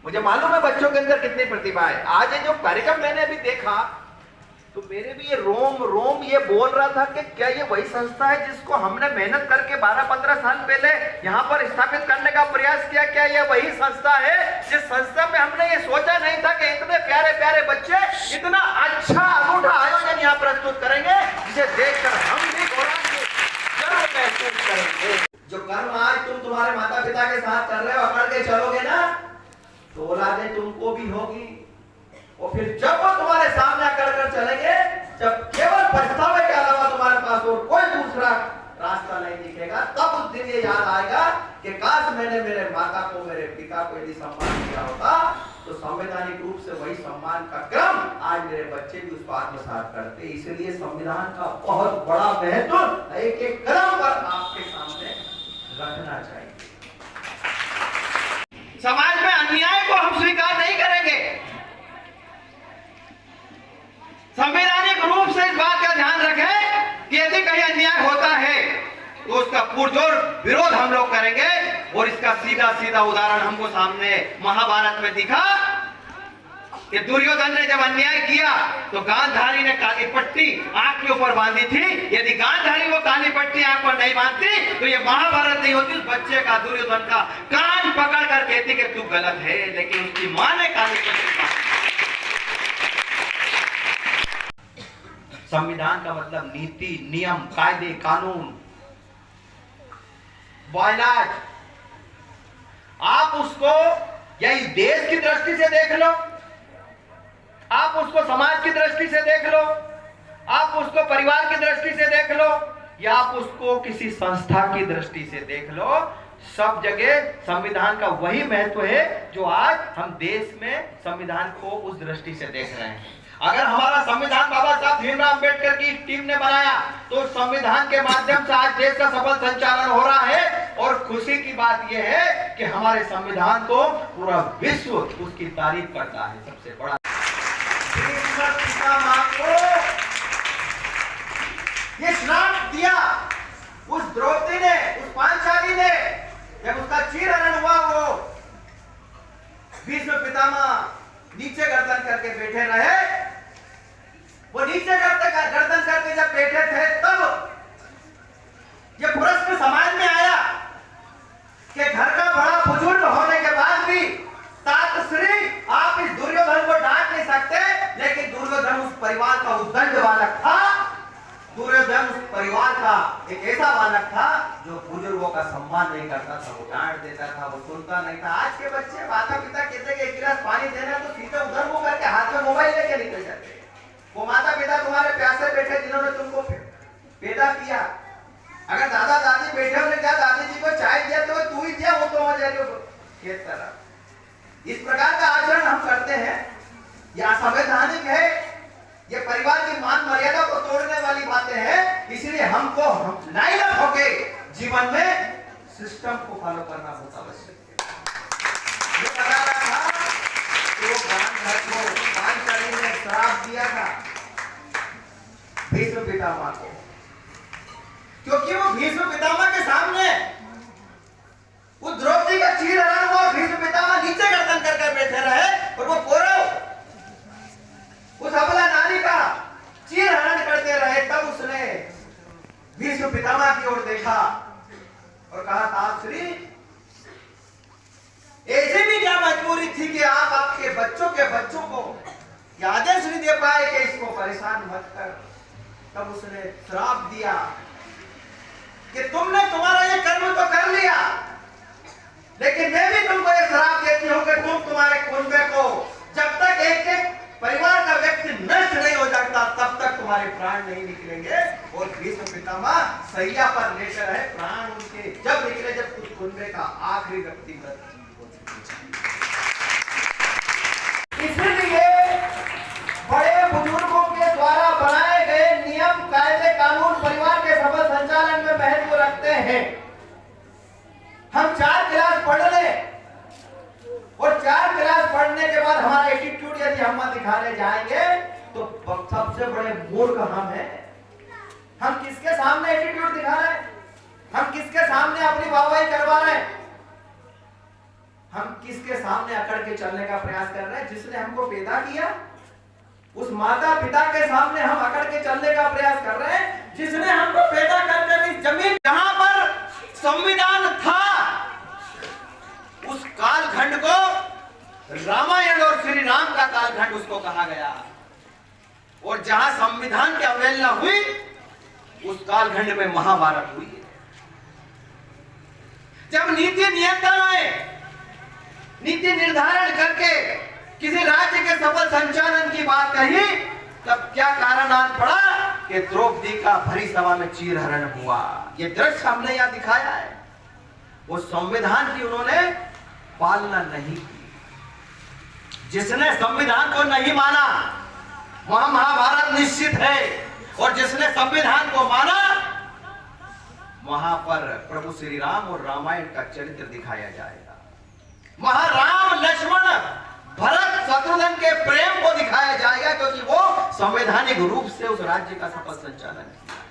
मुझे मालूम है बच्चों के अंदर कितनी प्रतिभा है। आज ये जो कार्यक्रम मैंने अभी देखा तो मेरे भी ये रोम रोम ये बोल रहा था कि क्या ये वही संस्था है जिसको हमने मेहनत करके 12-15 साल पहले यहाँ पर स्थापित करने का प्रयास किया। क्या ये वही संस्था है जिस संस्था में हमने ये सोचा नहीं था कि इतने प्यारे प्यारे बच्चे इतना अच्छा अनूठा आयोजन यहाँ प्रस्तुत करेंगे, जिसे देखकर हम भी गर्व महसूस करेंगे। जो कर्म आज तुम तुम्हारे माता पिता के साथ कर रहे हो, अकड़ के चलोगे ना तो औलादें तुमको भी होगी। और फिर जब वो तुम्हारे सामने आकर कर चलेंगे, जब केवल पछतावे के अलावा तुम्हारे पास और कोई दूसरा रास्ता नहीं दिखेगा, तब उस दिन ये याद आएगा कि काश मैंने मेरे माता को मेरे पिता को यदि सम्मान दिया होता तो संवैधानिक रूप से वही सम्मान का क्रम आज मेरे बच्चे भी उसको आत्मसात करते। इसलिए संविधान का बहुत बड़ा महत्व एक एक कदम पर आपके सामने रखना चाहिए। समाज में अन्याय को हम स्वीकार नहीं करेंगे। संवैधानिक रूप से इस बात का ध्यान रखें कि यदि कहीं अन्याय होता है तो उसका पुरजोर विरोध हम लोग करेंगे। और इसका सीधा सीधा उदाहरण हमको सामने महाभारत में दिखा कि दुर्योधन ने जब अन्याय किया तो गांधारी ने काली पट्टी आंख के ऊपर बांधी थी। यदि गांधारी वो काली पट्टी आंख पर नहीं बांधती तो ये महाभारत नहीं होती। उस बच्चे का, दुर्योधन का कान पकड़ कर कहती कि तू गलत है, लेकिन उसकी मां ने काली पट्टी बांधी। संविधान का मतलब नीति, नियम, कायदे, कानून, बॉयलाज। आप उसको यही देश की दृष्टि से देख लो, आप उसको समाज की दृष्टि से देख लो, आप उसको परिवार की दृष्टि से देख लो, या आप उसको किसी संस्था की दृष्टि से देख लो, सब जगह संविधान का वही महत्व है जो आज हम देश में संविधान को उस दृष्टि से देख रहे हैं। अगर हमारा संविधान बाबा साहब भीमराव अंबेडकर की टीम ने बनाया तो संविधान के माध्यम से आज देश का सफल संचालन हो रहा है। और खुशी की बात यह है कि हमारे संविधान को पूरा विश्व उसकी तारीफ करता है। सबसे बड़ा ये श्राप दिया उस द्रौपदी ने, उस पांचाली ने, जब उसका चीरहरण हुआ, वो भीष्म पितामह नीचे गर्दन करके बैठे रहे। वो नीचे गर्दन करके जब बैठे थे तब ये प्रश्न समाज में आया कि घर का बड़ा बुजुर्ग होने के बाद भी तातश्री आप इस दुर्योधन को डांट नहीं सकते। लेकिन दुर्योधन उस परिवार का उद्दंड बालक था। दुर्योधन उस परिवार का एक ऐसा बालक था जो बुजुर्गों का सम्मान नहीं करता था, वो डांट देता था, वो सुनता नहीं था। आज के बच्चे माता पिता कहते कि एक गिलास पानी देना तो सीधे उधर मुंह करके हाथ में मोबाइल लेके निकल जाते। वो माता पिता तुम्हारे प्यासे बैठे जिन्होंने तुमको पैदा किया, अगर दादा दादी बैठे होने क्या दादी जी को चाय दिया तो तू ही दिया, वो तो इस तरह इस प्रकार का आचरण हम करते हैं। यह असंवैधानिक है, ये परिवार की मान मर्यादा को तोड़ने वाली बातें हैं। इसलिए हमको लाइनअप होके जीवन में सिस्टम को फॉलो करना बहुत आवश्यक है। ये बता रहा था कि वो गांधारी को पांचाली ने श्राप दिया था भीष्म पितामह को, क्योंकि वो भीष्म पितामह के सामने वो द्रौपदी का चीरहरण हुआ। भीष्म पितामह नीचे गर्दन करके बैठे रहे और वो कौरव उस अबला नारी का चीरहरण करते रहे। तब उसने भीष्म पितामह की ओर देखा और कहा, तातश्री ऐसे भी क्या मजबूरी थी कि आप आपके बच्चों को यह आदेश नहीं दे पाए कि इसको परेशान मत कर। तब उसने श्राप दिया कि तुमने तुम्हारा ये कर्म तो कर लिया, लेकिन मैं भी तुमको ये श्राप देती हूं कि तुम तुम्हारे कुनबे को जब तक एक एक परिवार का व्यक्ति नष्ट नहीं हो जाता तब तक तुम्हारे प्राण नहीं निकलेंगे। और भीष्म पितामह सैया पर लेकर रहे, प्राण उनके जब निकले जब कुछ कुनबे का आखिरी व्यक्ति मृत्यु हो चुका। इसलिए बड़े बुजुर्गों के द्वारा बनाए गए नियम, कायदे, कानून परिवार के सफल संचालन में महत्व रखते हैं। हम 4 क्लास पढ़ लें और 4 क्लास पढ़ने के बाद हमारा एटीट्यूड यदि हम दिखाने जाएंगे तो सबसे बड़े मूर्ख हम हैं। हम किसके सामने एटीट्यूड दिखा रहे हैं? हम किसके सामने अपनी वाहवाही करवा रहे हैं? हम किसके सामने अकड़ के चलने का प्रयास कर रहे हैं? जिसने हमको पैदा किया, उस माता पिता के सामने हम अकड़ के चलने का प्रयास कर रहे हैं, जिसने हमको पैदा करके इस जमीन जहां पर संविधान था, उस कालखंड को रामायण और श्री राम का कालखंड उसको कहा गया। और जहां संविधान की अवहेलना हुई, उस कालखंड में महाभारत हुई है। जब नीति नियंत्रण नीति निर्धारण करके किसी राज्य के सफल संचालन की बात कही, तब क्या कारण आज पड़ा कि द्रौपदी का भरी सभा में चीरहरण हुआ। ये दृश्य हमने यहां दिखाया है। वो संविधान की उन्होंने पालना नहीं की। जिसने संविधान को नहीं माना, वहां महाभारत निश्चित है। और जिसने संविधान को माना, वहां पर प्रभु श्री राम और रामायण का चरित्र दिखाया जाएगा। वहां राम लक्ष्मण भरत शत्रुघ्न के प्रेम को दिखाया जाएगा, क्योंकि वो संवैधानिक रूप से उस राज्य का सफल संचालन किया।